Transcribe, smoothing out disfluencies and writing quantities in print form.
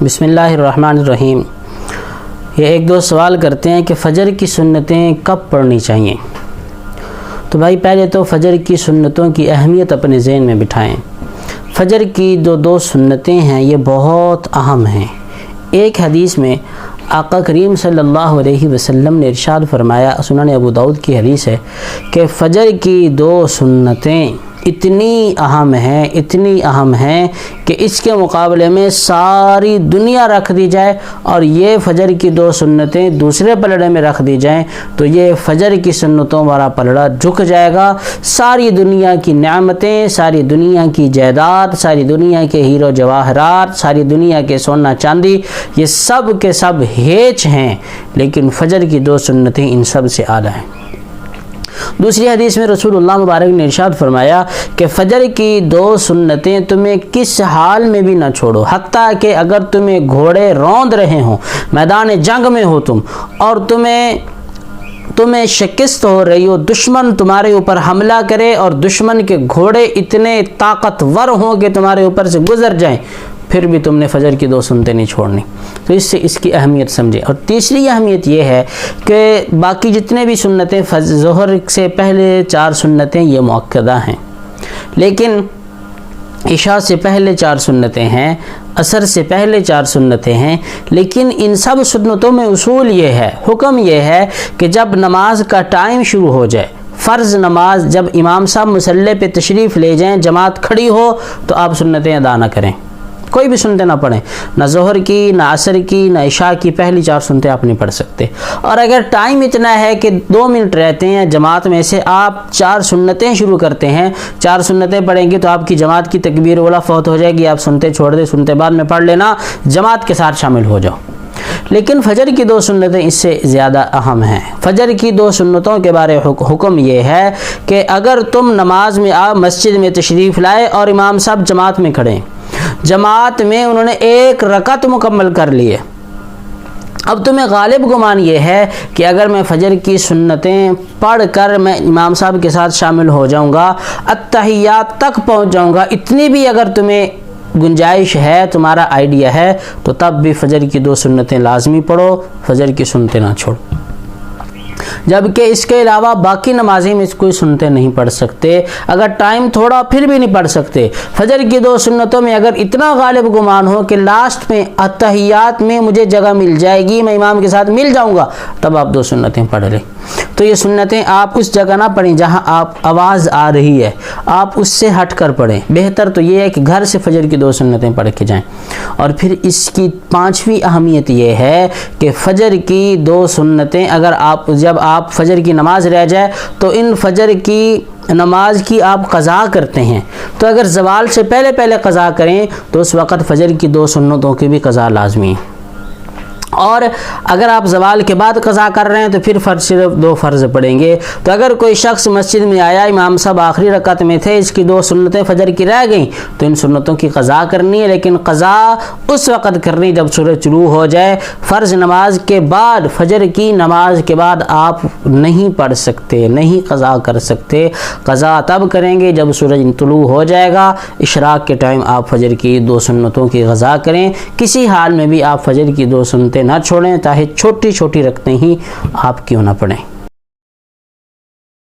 بسم اللہ الرحمن الرحیم۔ یہ ایک دو سوال کرتے ہیں کہ فجر کی سنتیں کب پڑھنی چاہیے؟ تو بھائی پہلے تو فجر کی سنتوں کی اہمیت اپنے ذہن میں بٹھائیں۔ فجر کی دو سنتیں ہیں، یہ بہت اہم ہیں۔ ایک حدیث میں آقا کریم صلی اللہ علیہ وسلم نے ارشاد فرمایا، سنن ابو داؤد کی حدیث ہے کہ فجر کی دو سنتیں اتنی اہم ہیں کہ اس کے مقابلے میں ساری دنیا رکھ دی جائے اور یہ فجر کی دو سنتیں دوسرے پلڑے میں رکھ دی جائیں تو یہ فجر کی سنتوں والا پلڑا جھک جائے گا۔ ساری دنیا کی نعمتیں، ساری دنیا کی جائیداد، ساری دنیا کے ہیرو جواہرات، ساری دنیا کے سونا چاندی، یہ سب کے سب ہیچ ہیں، لیکن فجر کی دو سنتیں ان سب سے اعلیٰ ہیں۔ دوسری حدیث میں رسول اللہ مبارک نے ارشاد فرمایا کہ فجر کی دو سنتیں تمہیں کس حال میں بھی نہ چھوڑو، حتیٰ کہ اگر تمہیں گھوڑے روند رہے ہوں، میدان جنگ میں ہو تم اور تمہیں شکست ہو رہی ہو، دشمن تمہارے اوپر حملہ کرے اور دشمن کے گھوڑے اتنے طاقتور ہوں کہ تمہارے اوپر سے گزر جائیں، پھر بھی تم نے فجر کی دو سنتیں نہیں چھوڑنی۔ تو اس سے اس کی اہمیت سمجھے۔ اور تیسری اہمیت یہ ہے کہ باقی جتنے بھی سنتیں، ظہر سے پہلے 4 سنتیں یہ مؤکدہ ہیں، لیکن عشاء سے پہلے 4 سنتیں ہیں، عصر سے پہلے 4 سنتیں ہیں، لیکن ان سب سنتوں میں اصول یہ ہے، حکم یہ ہے کہ جب نماز کا ٹائم شروع ہو جائے، فرض نماز جب امام صاحب مصلی پہ تشریف لے جائیں، جماعت کھڑی ہو تو آپ سنتیں ادا نہ کریں، کوئی بھی سنتیں نہ پڑھیں، نہ ظہر کی، نہ عصر کی، نہ عشاء کی، پہلی 4 سنتیں آپ نہیں پڑھ سکتے۔ اور اگر ٹائم اتنا ہے کہ 2 منٹ رہتے ہیں جماعت میں سے، آپ 4 سنتیں شروع کرتے ہیں، 4 سنتیں پڑھیں گے تو آپ کی جماعت کی تکبیر اولا فوت ہو جائے گی، آپ سنتیں چھوڑ دیں، سنتیں بعد میں پڑھ لینا، جماعت کے ساتھ شامل ہو جاؤ۔ لیکن فجر کی 2 سنتیں اس سے زیادہ اہم ہیں۔ فجر کی 2 سنتوں کے بارے حکم یہ ہے کہ اگر تم نماز میں مسجد میں تشریف لائے اور امام صاحب جماعت میں کھڑے، جماعت میں انہوں نے 1 رکعت مکمل کر لیے، اب تمہیں غالب گمان یہ ہے کہ اگر میں فجر کی سنتیں پڑھ کر میں امام صاحب کے ساتھ شامل ہو جاؤں گا، اتحیات تک پہنچ جاؤں گا، اتنی بھی اگر تمہیں گنجائش ہے، تمہارا آئیڈیا ہے، تو تب بھی فجر کی 2 سنتیں لازمی پڑھو، فجر کی سنتیں نہ چھوڑو۔ جبکہ اس کے علاوہ باقی نمازیں میں کوئی سنتیں نہیں پڑھ سکتے، اگر ٹائم تھوڑا پھر بھی نہیں پڑھ سکتے۔ فجر کی 2 سنتوں میں اگر اتنا غالب گمان ہو کہ لاسٹ میں اتحیات میں مجھے جگہ مل جائے گی، میں امام کے ساتھ مل جاؤں گا، تب آپ 2 سنتیں پڑھ لیں۔ تو یہ سنتیں آپ اس جگہ نہ پڑھیں جہاں آپ آواز آ رہی ہے، آپ اس سے ہٹ کر پڑھیں۔ بہتر تو یہ ہے کہ گھر سے فجر کی 2 سنتیں پڑھ کے جائیں۔ اور پھر اس کی 5ویں اہمیت یہ ہے کہ فجر کی 2 سنتیں اگر جب آپ فجر کی نماز رہ جائے تو ان فجر کی نماز کی آپ قضا کرتے ہیں، تو اگر زوال سے پہلے قضا کریں تو اس وقت فجر کی 2 سنتوں کی بھی قضا لازمی ہے۔ اور اگر آپ زوال کے بعد قضا کر رہے ہیں تو پھر صرف 2 فرض پڑیں گے۔ تو اگر کوئی شخص مسجد میں آیا، امام صاحب آخری رکعت میں تھے، اس کی 2 سنتیں فجر کی رہ گئیں تو ان سنتوں کی قضا کرنی ہے، لیکن قضا اس وقت کرنی جب سورج طلوع ہو جائے۔ فرض نماز کے بعد، فجر کی نماز کے بعد آپ نہیں پڑھ سکتے، نہیں قضا کر سکتے، قضا تب کریں گے جب سورج طلوع ہو جائے گا۔ اشراق کے ٹائم آپ فجر کی 2 سنتوں کی قضا کریں، کسی حال میں بھی آپ فجر کی 2 سنتیں نہ چھوڑیں، چاہے چھوٹی رکھتے ہی آپ کیوں نہ پڑھیں۔